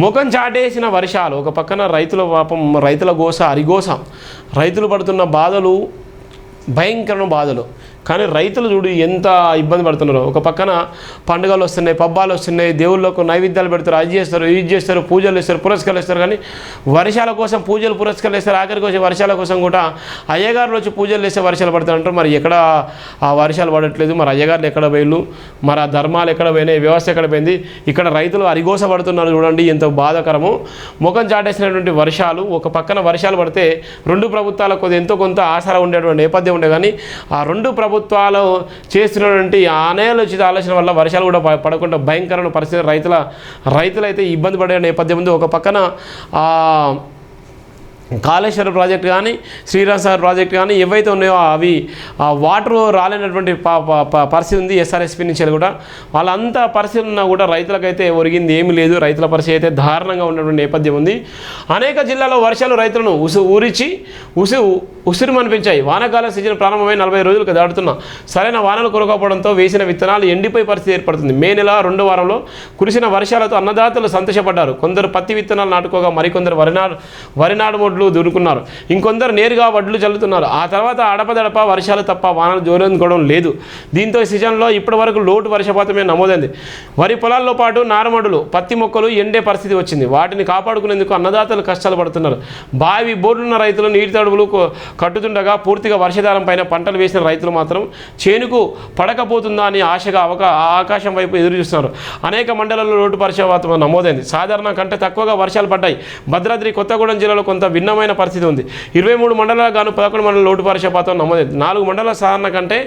ముఖం చాటేసిన వర్షాలు, ఒక పక్కన రైతుల పాపం, రైతుల గోస అరిగోస, రైతులు పడుతున్న బాధలు భయంకరమైన బాధలు. కానీ రైతులు చూడు ఎంత ఇబ్బంది పడుతున్నారు. ఒక పక్కన పండుగలు వస్తున్నాయి, పబ్బాలు వస్తున్నాయి, దేవుళ్ళకు నైవేద్యాలు పెడతారు, అది చేస్తారు, ఇది చేస్తారు, పూజలు చేస్తారు, పురస్కారాలు ఇస్తారు. కానీ వర్షాల కోసం పూజలు పురస్కారాలు ఇస్తారు. ఆఖరికి వచ్చే వర్షాల కోసం కూడా అయ్యగారులు వచ్చి పూజలు చేస్తే వర్షాలు పడతారంటారు. మరి ఎక్కడ ఆ వర్షాలు పడట్లేదు, మరి అయ్యగారులు ఎక్కడ పోయిళ్ళు, మరి ఆ ధర్మాలు ఎక్కడ పోయినాయి, వ్యవస్థ ఎక్కడ పోయింది? ఇక్కడ రైతులు అరిగోస పడుతున్నారు చూడండి, ఎంత బాధాకరము. ముఖం చాటేసినటువంటి వర్షాలు, ఒక పక్కన వర్షాలు పడితే రెండు ప్రభుత్వాలకు ఎంతో కొంత ఆసరా ఉండేటువంటి నేపథ్యం ఉండే. కానీ ఆ రెండు ప్రభుత్వాలు చేస్తున్నటువంటి అనాలోచిత ఆలోచన వల్ల వర్షాలు కూడా పడకుండా భయంకరమైన పరిస్థితి రైతులైతే ఇబ్బంది పడే నేపథ్యం ఉంది. ఒక పక్కన కాళేశ్వరం ప్రాజెక్టు కానీ, శ్రీరామ్ సాగర్ ప్రాజెక్టు కానీ ఏవైతే ఉన్నాయో అవి వాటర్ రాలేనటువంటి పరిస్థితి ఉంది. ఎస్ఆర్ఎస్పీ నుంచి కూడా వాళ్ళంతా పరిస్థితి ఉన్నా కూడా రైతులకైతే ఒరిగింది ఏమీ లేదు. రైతుల పరిస్థితి అయితే దారుణంగా ఉన్నటువంటి నేపథ్యం ఉంది. అనేక జిల్లాల్లో వర్షాలు రైతులను ఉసిరిమనిపించాయి. వానాకాల సీజన్ ప్రారంభమై 40 రోజులకు దాటుతున్నా సరైన వానలు కురకపోవడంతో వేసిన విత్తనాలు ఎండిపోయే పరిస్థితి ఏర్పడుతుంది. మే నెల 2వ వారంలో కురిసిన వర్షాలతో అన్నదాతలు సంతోషపడ్డారు. కొందరు పత్తి విత్తనాలు నాటుకోగా మరికొందరు వరి నాటుమొడ్లు దున్నుకున్నారు. ఇంకొందరు నేరుగా వడ్లు చల్లుతున్నారు. ఆ తర్వాత అడపదడప వర్షాలు తప్ప వానలు జోరందుకోవడం లేదు. దీంతో ఈ సీజన్లో ఇప్పటి వరకు లోటు వర్షపాతమే నమోదైంది. వరి పొలాల్లో పాటు నారుమడులు, పత్తి మొక్కలు ఎండే పరిస్థితి వచ్చింది. వాటిని కాపాడుకునేందుకు అన్నదాతలు కష్టాలు పడుతున్నారు. బావి బోర్డున్న రైతులు నీటి తడువులు కట్టుతుండగా పూర్తిగా వర్షాధారం పైన పంటలు వేసిన రైతులు మాత్రం చేనుకు పడకపోతుందా అని ఆశగా ఆకాశం వైపు ఎదురు చూస్తున్నారు. అనేక మండలాల్లో లోటు వర్షపాతం నమోదైంది. సాధారణ కంటే తక్కువగా వర్షాలు పడ్డాయి. భద్రాద్రి కొత్తగూడెం జిల్లాలో కొంత భిన్నమైన పరిస్థితి ఉంది. 23 మండలాలకు గాను 11 మండలాల లోటు వర్షపాతం నమోదైంది. 4 మండలాల సాధారణ కంటే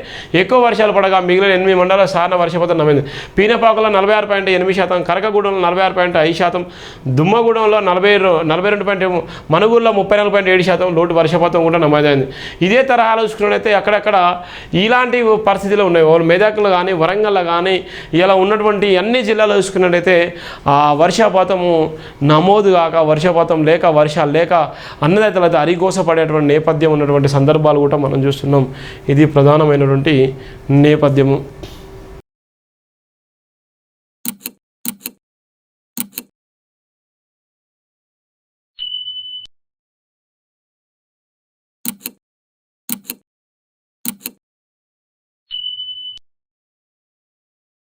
ఎక్కువ వర్షాలు పడగా మిగిలిన 8 మండలాల సాధారణ వర్షపాతం నమోదైంది. పీనపాకలో 46.8%, కరకగూడెంలో 46.5%, దుమ్మగూడెంలో 42.8%, మనుగూరులో 34.7% లోటు వర్షపాతం కూడా నమోదైంది. ఇదే తరహాలో చూసుకున్నట్లయితే అక్కడక్కడ ఇలాంటి పరిస్థితులు ఉన్నాయి. మెదక్లో కానీ, వరంగల్లో కానీ ఇలా ఉన్నటువంటి అన్ని జిల్లాలో చూసుకున్నట్టయితే వర్షపాతము నమోదు కాక, వర్షపాతం లేక, వర్షాలు లేక అన్నదాతలు అయితే అరిగోసపడేటువంటి నేపథ్యం ఉన్నటువంటి సందర్భాలు కూడా మనం చూస్తున్నాం. ఇది ప్రధానమైనటువంటి నేపథ్యము.